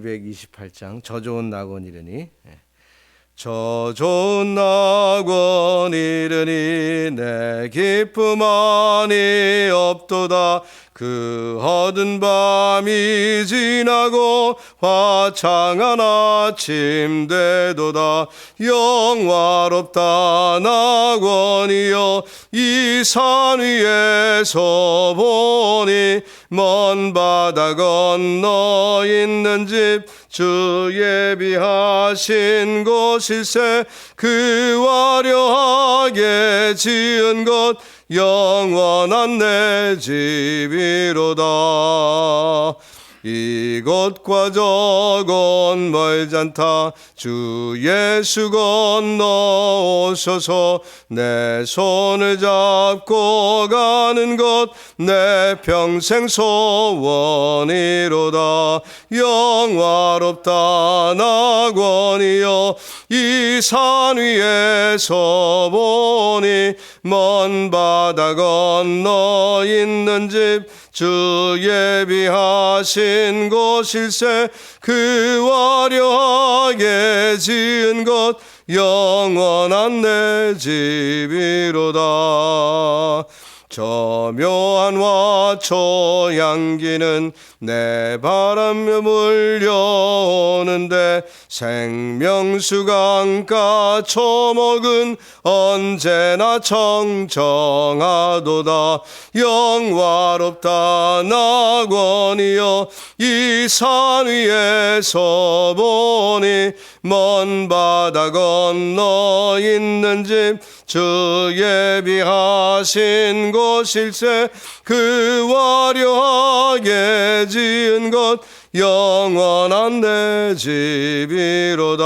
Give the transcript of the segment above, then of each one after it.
228장 저 좋은 낙원이르니 저 좋은 낙원이르니 내 기쁨 아니 없도다. 그 어두운 밤이 지나고 화창한 아침 되도다. 영화롭다 낙원이여 이 산 위에서 보니 먼 바다 건너 있는 집 주 예비하신 곳일세. 그 화려하게 지은 것 영원한 내 집이로다. 이곳과 저곳 멀지 않다. 주 예수 건너오셔서 내 손을 잡고 가는 것 내 평생 소원이로다. 영화롭다 낙원이여 이 산 위에서 보니 먼 바다 건너 있는 집 주 예비하신 곳일세. 그 화려하게 지은 것 영원한 내 집이로다. 저 묘한 화초 향기는 내 바람에 물려오는데 생명수 강가 초목은 언제나 청정하도다. 영화롭다 낙원이여 이 산 위에서 보니 먼 바다 건너 있는 집 주 예비하신 곳일세. 그 화려하게 지은 것 영원한 내 집이로다.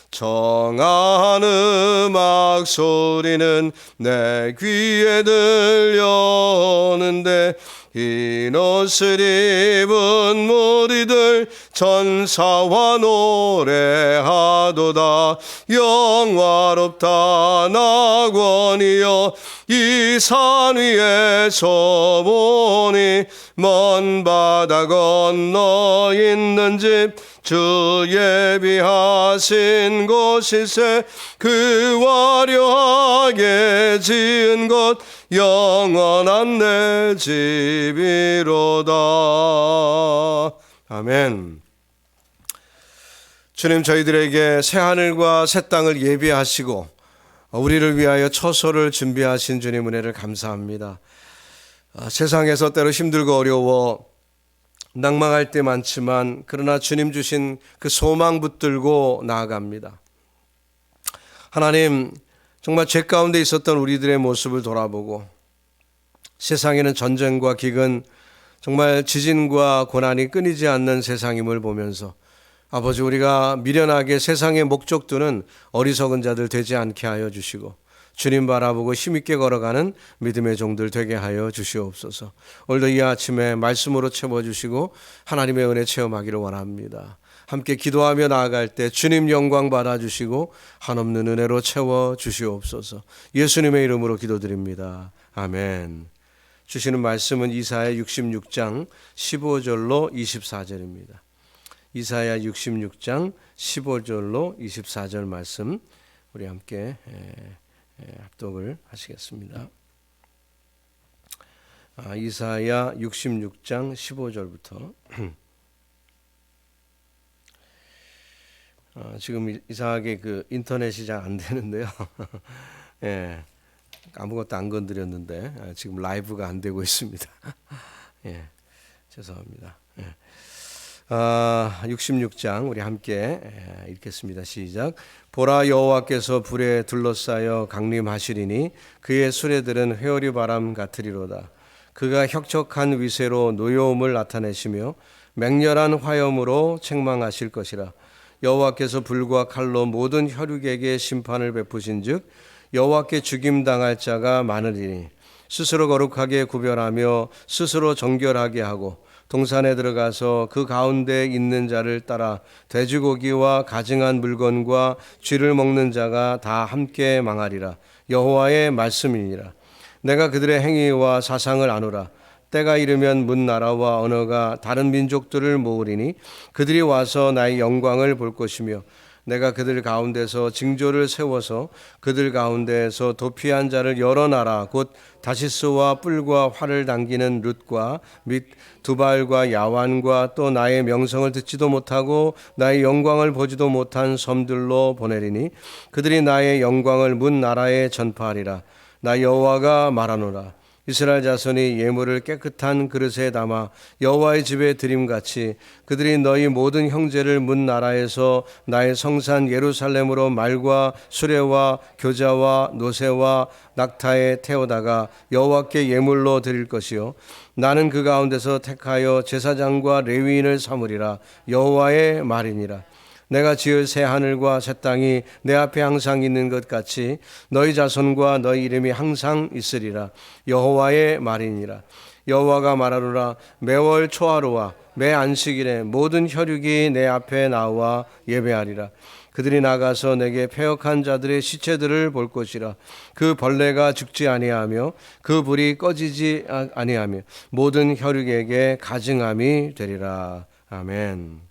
청아한 음악 소리는 내 귀에 들려오는데 흰 옷을 입은 무리들 천사와 노래하도다. 영화롭다 낙원이여 이 산 위에서 보니 먼 바다 건너 있는 집 주 예비하신 곳일세. 그 화려하게 지은 것 영원한 내 집이로다. 아멘. 주님, 저희들에게 새하늘과 새 땅을 예비하시고 우리를 위하여 처소를 준비하신 주님 은혜를 감사합니다. 세상에서 때로 힘들고 어려워 낭망할 때 많지만 그러나 주님 주신 그 소망 붙들고 나아갑니다. 하나님, 정말 죄 가운데 있었던 우리들의 모습을 돌아보고 세상에는 전쟁과 기근, 정말 지진과 고난이 끊이지 않는 세상임을 보면서 아버지, 우리가 미련하게 세상의 목적 두는 어리석은 자들 되지 않게 하여 주시고 주님 바라보고 힘있게 걸어가는 믿음의 종들 되게 하여 주시옵소서. 오늘도 이 아침에 말씀으로 채워주시고 하나님의 은혜 체험하기를 원합니다. 함께 기도하며 나아갈 때 주님 영광 받아주시고 한없는 은혜로 채워주시옵소서. 예수님의 이름으로 기도드립니다. 아멘. 주시는 말씀은 이사야 66장 15절로 24절입니다. 이사야 66장 15절로 24절 말씀 우리 함께 합독을 하시겠습니다. 이사야 66장 15절부터 지금 이상하게 그 인터넷이 잘 안 되는데요. 예, 아무것도 안 건드렸는데 지금 라이브가 안 되고 있습니다. 예, 죄송합니다. 예. 66장 우리 함께 읽겠습니다. 시작. 보라, 여호와께서 불에 둘러싸여 강림하시리니 그의 수레들은 회오리 바람 같으리로다. 그가 혁척한 위세로 노여움을 나타내시며 맹렬한 화염으로 책망하실 것이라. 여호와께서 불과 칼로 모든 혈육에게 심판을 베푸신즉 여호와께 죽임당할 자가 많으리니 스스로 거룩하게 구별하며 스스로 정결하게 하고 동산에 들어가서 그 가운데 있는 자를 따라 돼지고기와 가증한 물건과 쥐를 먹는 자가 다 함께 망하리라. 여호와의 말씀이니라. 내가 그들의 행위와 사상을 아노라. 때가 이르면 문 나라와 언어가 다른 민족들을 모으리니 그들이 와서 나의 영광을 볼 것이며 내가 그들 가운데서 징조를 세워서 그들 가운데에서 도피한 자를 여러 나라 곧 다시스와 뿔과 활을 당기는 룻과 및 두발과 야완과 또 나의 명성을 듣지도 못하고 나의 영광을 보지도 못한 섬들로 보내리니 그들이 나의 영광을 문 나라에 전파하리라. 나 여호와가 말하노라. 이스라엘 자손이 예물을 깨끗한 그릇에 담아 여호와의 집에 드림같이 그들이 너희 모든 형제를 문 나라에서 나의 성산 예루살렘으로 말과 수레와 교자와 노새와 낙타에 태우다가 여호와께 예물로 드릴 것이요 나는 그 가운데서 택하여 제사장과 레위인을 삼으리라. 여호와의 말이니라. 내가 지을 새 하늘과 새 땅이 내 앞에 항상 있는 것 같이 너희 자손과 너희 이름이 항상 있으리라. 여호와의 말이니라. 여호와가 말하노라. 매월 초하루와 매 안식일에 모든 혈육이 내 앞에 나와 예배하리라. 그들이 나가서 내게 패역한 자들의 시체들을 볼 것이라. 그 벌레가 죽지 아니하며 그 불이 꺼지지 아니하며 모든 혈육에게 가증함이 되리라. 아멘.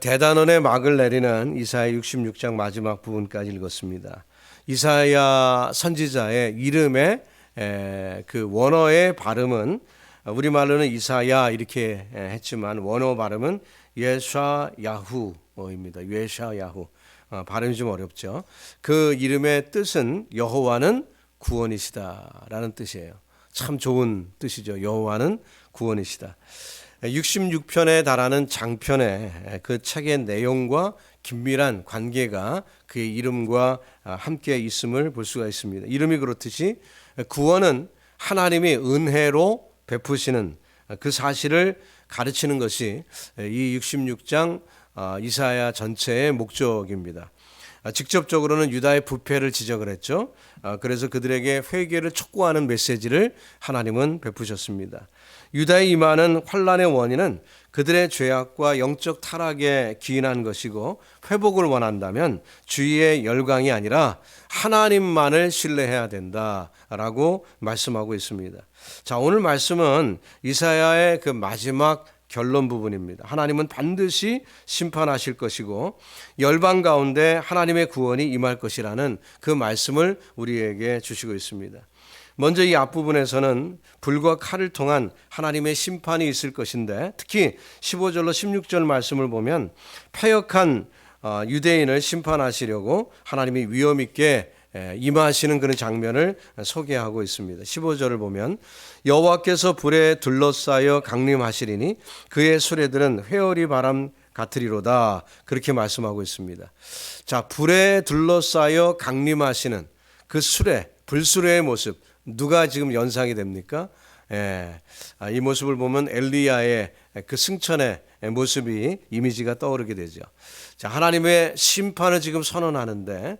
대단원의 막을 내리는 이사야 66장 마지막 부분까지 읽었습니다. 이사야 선지자의 이름의 그 원어의 발음은 우리말로는 이사야 이렇게 했지만 원어 발음은 예샤야후입니다. 예샤야후. 발음이 좀 어렵죠. 그 이름의 뜻은 여호와는 구원이시다라는 뜻이에요. 참 좋은 뜻이죠. 여호와는 구원이시다. 66편에 달하는 장편의 그 책의 내용과 긴밀한 관계가 그의 이름과 함께 있음을 볼 수가 있습니다. 이름이 그렇듯이 구원은 하나님이 은혜로 베푸시는 그 사실을 가르치는 것이 이 66장 이사야 전체의 목적입니다. 직접적으로는 유다의 부패를 지적을 했죠. 그래서 그들에게 회개를 촉구하는 메시지를 하나님은 베푸셨습니다. 유다의 임하는 환난의 원인은 그들의 죄악과 영적 타락에 기인한 것이고 회복을 원한다면 주의의 열광이 아니라 하나님만을 신뢰해야 된다라고 말씀하고 있습니다. 자, 오늘 말씀은 이사야의 그 마지막 결론 부분입니다. 하나님은 반드시 심판하실 것이고 열방 가운데 하나님의 구원이 임할 것이라는 그 말씀을 우리에게 주시고 있습니다. 먼저 이 앞부분에서는 불과 칼을 통한 하나님의 심판이 있을 것인데 특히 15절로 16절 말씀을 보면 패역한 유대인을 심판하시려고 하나님이 위험 있게 임하시는 그런 장면을 소개하고 있습니다. 15절을 보면 여호와께서 불에 둘러싸여 강림하시리니 그의 수레들은 회오리 바람 같으리로다 그렇게 말씀하고 있습니다. 자, 불에 둘러싸여 강림하시는 그 수레, 불수레의 모습 누가 지금 연상이 됩니까? 이 모습을 보면 엘리야의 그 승천의 모습이 이미지가 떠오르게 되죠. 자, 하나님의 심판을 지금 선언하는데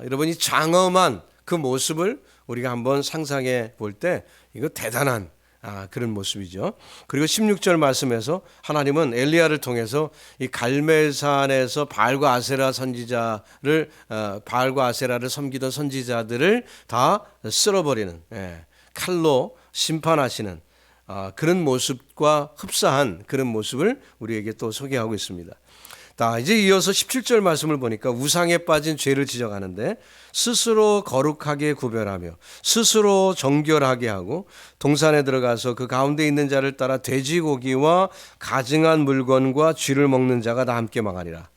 여러분이 장엄한 그 모습을 우리가 한번 상상해 볼 때 이거 대단한 그런 모습이죠. 그리고 16절 말씀에서 하나님은 엘리야를 통해서 이 갈멜산에서 바알과 아세라 선지자를 바알과 아세라를 섬기던 선지자들을 다 쓸어버리는 칼로 심판하시는 그런 모습과 흡사한 그런 모습을 우리에게 또 소개하고 있습니다. 자, 이제 이어서 17절 말씀을 보니까 우상에 빠진 죄를 지적하는데 스스로 거룩하게 구별하며 스스로 정결하게 하고 동산에 들어가서 그 가운데 있는 자를 따라 돼지고기와 가증한 물건과 쥐를 먹는 자가 다 함께 망하리라.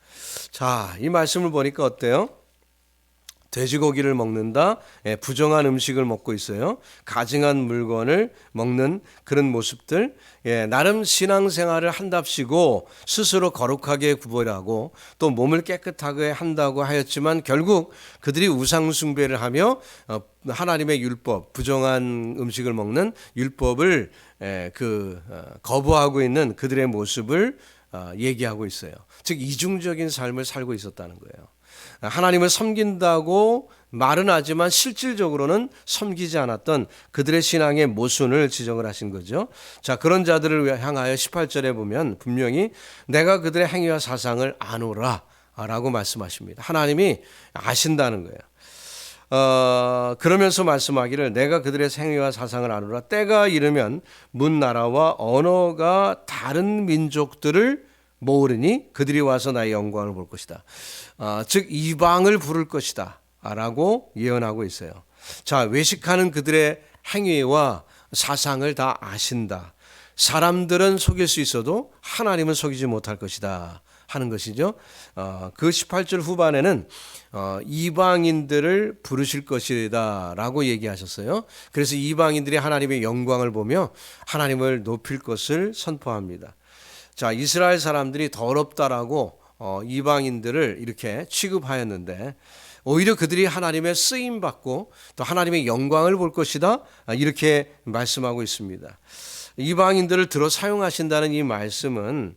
자, 이 말씀을 보니까 어때요? 돼지고기를 먹는다, 부정한 음식을 먹고 있어요. 가증한 물건을 먹는 그런 모습들, 나름 신앙생활을 한답시고 스스로 거룩하게 구별하고 또 몸을 깨끗하게 한다고 하였지만 결국 그들이 우상숭배를 하며 하나님의 율법, 부정한 음식을 먹는 율법을 거부하고 있는 그들의 모습을 얘기하고 있어요. 즉 이중적인 삶을 살고 있었다는 거예요. 하나님을 섬긴다고 말은 하지만 실질적으로는 섬기지 않았던 그들의 신앙의 모순을 지적을 하신 거죠. 자, 그런 자들을 향하여 18절에 보면 분명히 내가 그들의 행위와 사상을 아노라 라고 말씀하십니다. 하나님이 아신다는 거예요. 그러면서 말씀하기를 내가 그들의 생애와 사상을 아노라. 때가 이르면 문 나라와 언어가 다른 민족들을 모으리니 그들이 와서 나의 영광을 볼 것이다. 즉 이방을 부를 것이다 라고 예언하고 있어요. 자, 외식하는 그들의 행위와 사상을 다 아신다. 사람들은 속일 수 있어도 하나님은 속이지 못할 것이다 하는 것이죠. 그 18절 후반에는 이방인들을 부르실 것이다 라고 얘기하셨어요. 그래서 이방인들이 하나님의 영광을 보며 하나님을 높일 것을 선포합니다. 자, 이스라엘 사람들이 더럽다라고 이방인들을 이렇게 취급하였는데 오히려 그들이 하나님의 쓰임 받고 또 하나님의 영광을 볼 것이다 이렇게 말씀하고 있습니다. 이방인들을 들어 사용하신다는 이 말씀은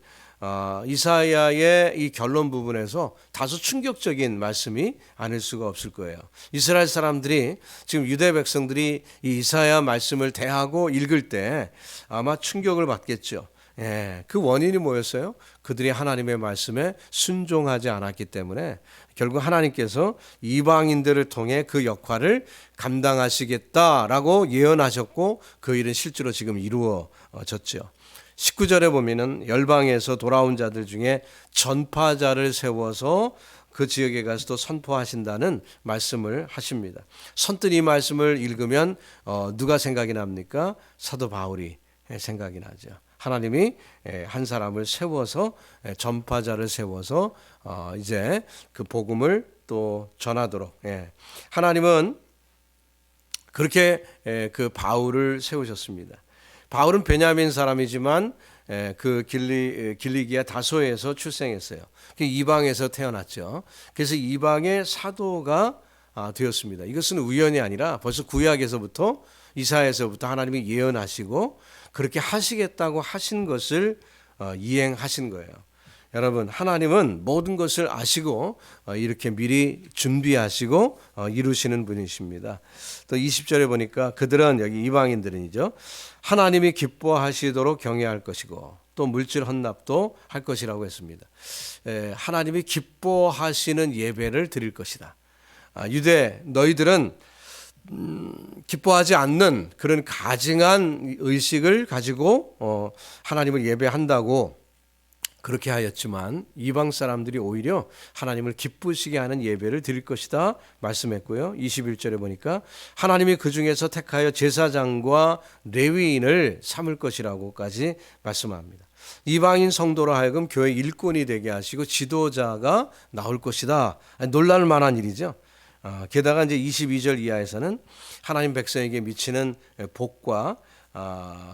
이사야의 이 결론 부분에서 다소 충격적인 말씀이 아닐 수가 없을 거예요. 이스라엘 사람들이 지금 유대 백성들이 이 이사야 말씀을 대하고 읽을 때 아마 충격을 받겠죠. 그 원인이 뭐였어요? 그들이 하나님의 말씀에 순종하지 않았기 때문에 결국 하나님께서 이방인들을 통해 그 역할을 감당하시겠다라고 예언하셨고 그 일은 실제로 지금 이루어졌죠. 19절에 보면은 열방에서 돌아온 자들 중에 전파자를 세워서 그 지역에 가서도 선포하신다는 말씀을 하십니다. 선뜻 이 말씀을 읽으면 누가 생각이 납니까? 사도 바울이 생각이 나죠. 하나님이 한 사람을 세워서 전파자를 세워서 이제 그 복음을 또 전하도록 하나님은 그렇게 그 바울을 세우셨습니다. 바울은 베냐민 사람이지만 그 길리기아 다소에서 출생했어요. 이방에서 태어났죠. 그래서 이방의 사도가 되었습니다. 이것은 우연이 아니라 벌써 구약에서부터 이사야에서부터 하나님이 예언하시고 그렇게 하시겠다고 하신 것을 이행하신 거예요. 여러분, 하나님은 모든 것을 아시고 이렇게 미리 준비하시고 이루시는 분이십니다. 또 20절에 보니까 그들은 여기 이방인들은이죠. 하나님이 기뻐하시도록 경외할 것이고 또 물질 헌납도 할 것이라고 했습니다. 하나님이 기뻐하시는 예배를 드릴 것이다. 유대 너희들은 기뻐하지 않는 그런 가증한 의식을 가지고 하나님을 예배한다고 그렇게 하였지만 이방 사람들이 오히려 하나님을 기쁘시게 하는 예배를 드릴 것이다 말씀했고요. 21절에 보니까 하나님이 그 중에서 택하여 제사장과 레위인을 삼을 것이라고까지 말씀합니다. 이방인 성도로 하여금 교회 일꾼이 되게 하시고 지도자가 나올 것이다. 놀랄 만한 일이죠. 게다가 이제 22절 이하에서는 하나님 백성에게 미치는 복과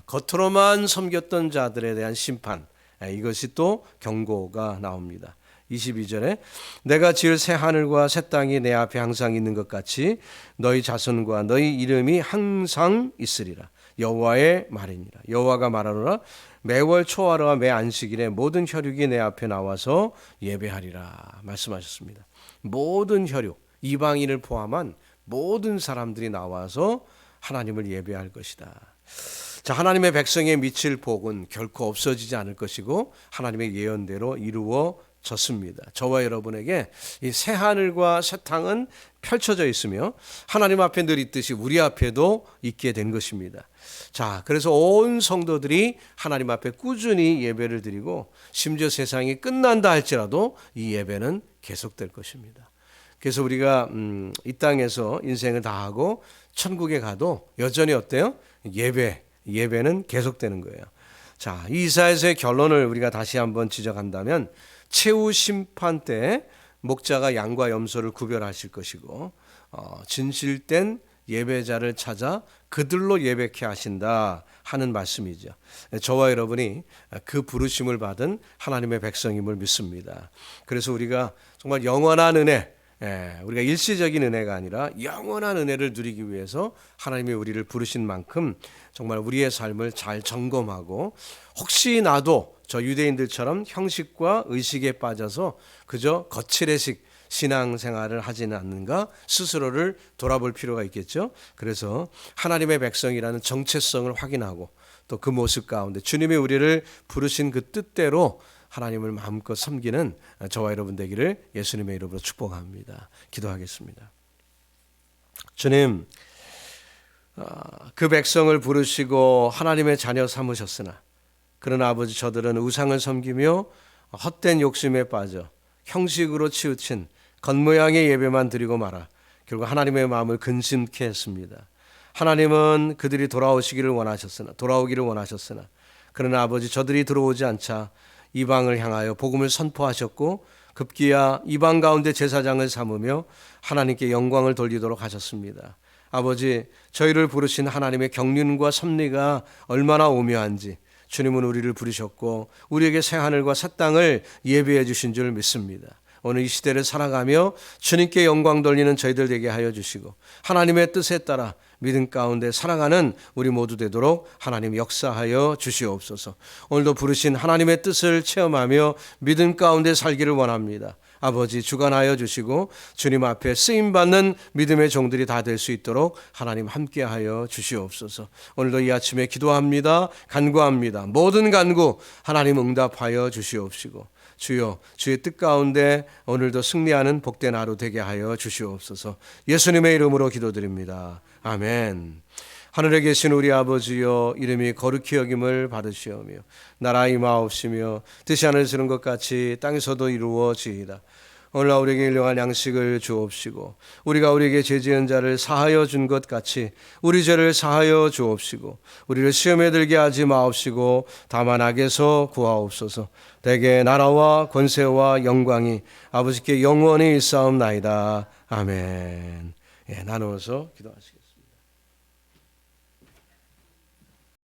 겉으로만 섬겼던 자들에 대한 심판, 이것이 또 경고가 나옵니다. 22절에 내가 지을 새 하늘과 새 땅이 내 앞에 항상 있는 것 같이 너희 자손과 너희 이름이 항상 있으리라. 여호와의 말이니라. 여호와가 말하노라. 매월 초하루와 매 안식일에 모든 혈육이 내 앞에 나와서 예배하리라 말씀하셨습니다. 모든 혈육, 이방인을 포함한 모든 사람들이 나와서 하나님을 예배할 것이다. 자, 하나님의 백성에 미칠 복은 결코 없어지지 않을 것이고 하나님의 예언대로 이루어졌습니다. 저와 여러분에게 이 새 하늘과 새 땅은 펼쳐져 있으며 하나님 앞에 늘 있듯이 우리 앞에도 있게 된 것입니다. 자, 그래서 온 성도들이 하나님 앞에 꾸준히 예배를 드리고 심지어 세상이 끝난다 할지라도 이 예배는 계속될 것입니다. 그래서 우리가 이 땅에서 인생을 다하고 천국에 가도 여전히 어때요? 예배는 계속되는 거예요. 자, 이 이사야서의 결론을 우리가 다시 한번 지적한다면 최후 심판 때 목자가 양과 염소를 구별하실 것이고 진실된 예배자를 찾아 그들로 예배케 하신다 하는 말씀이죠. 저와 여러분이 그 부르심을 받은 하나님의 백성임을 믿습니다. 그래서 우리가 정말 영원한 은혜, 우리가 일시적인 은혜가 아니라 영원한 은혜를 누리기 위해서 하나님이 우리를 부르신 만큼 정말 우리의 삶을 잘 점검하고 혹시 나도 저 유대인들처럼 형식과 의식에 빠져서 그저 거칠애식 신앙생활을 하지는 않는가 스스로를 돌아볼 필요가 있겠죠. 그래서 하나님의 백성이라는 정체성을 확인하고 또 그 모습 가운데 주님이 우리를 부르신 그 뜻대로 하나님을 마음껏 섬기는 저와 여러분 되기를 예수님의 이름으로 축복합니다. 기도하겠습니다. 주님, 그 백성을 부르시고 하나님의 자녀 삼으셨으나 그러나 아버지 저들은 우상을 섬기며 헛된 욕심에 빠져 형식으로 치우친 겉모양의 예배만 드리고 말아 결국 하나님의 마음을 근심케 했습니다. 하나님은 그들이 돌아오기를 원하셨으나 그러나 아버지 저들이 들어오지 않자 이방을 향하여 복음을 선포하셨고 급기야 이방 가운데 제사장을 삼으며 하나님께 영광을 돌리도록 하셨습니다. 아버지, 저희를 부르신 하나님의 경륜과 섭리가 얼마나 오묘한지 주님은 우리를 부르셨고 우리에게 새 하늘과 새 땅을 예비해 주신 줄 믿습니다. 오늘 이 시대를 살아가며 주님께 영광 돌리는 저희들 되게 하여 주시고 하나님의 뜻에 따라 믿음 가운데 살아가는 우리 모두 되도록 하나님 역사하여 주시옵소서. 오늘도 부르신 하나님의 뜻을 체험하며 믿음 가운데 살기를 원합니다. 아버지 주관하여 주시고 주님 앞에 쓰임받는 믿음의 종들이 다 될 수 있도록 하나님 함께하여 주시옵소서. 오늘도 이 아침에 기도합니다. 간구합니다. 모든 간구 하나님 응답하여 주시옵시고 주여 주의 뜻 가운데 오늘도 승리하는 복된 하루 되게 하여 주시옵소서. 예수님의 이름으로 기도드립니다. 아멘. 하늘에 계신 우리 아버지여, 이름이 거룩히 여김을 받으시오며 나라 임하옵시며 뜻이 하늘에서 이룬 것 같이 땅에서도 이루어지이다. 오늘날 우리에게 일용할 양식을 주옵시고 우리가 우리에게 죄 지은 자를 사하여 준 것 같이 우리 죄를 사하여 주옵시고 우리를 시험에 들게 하지 마옵시고 다만 악에서 구하옵소서. 대개 나라와 권세와 영광이 아버지께 영원히 있사옵나이다. 아멘. 나누어서 기도하시겠습니다.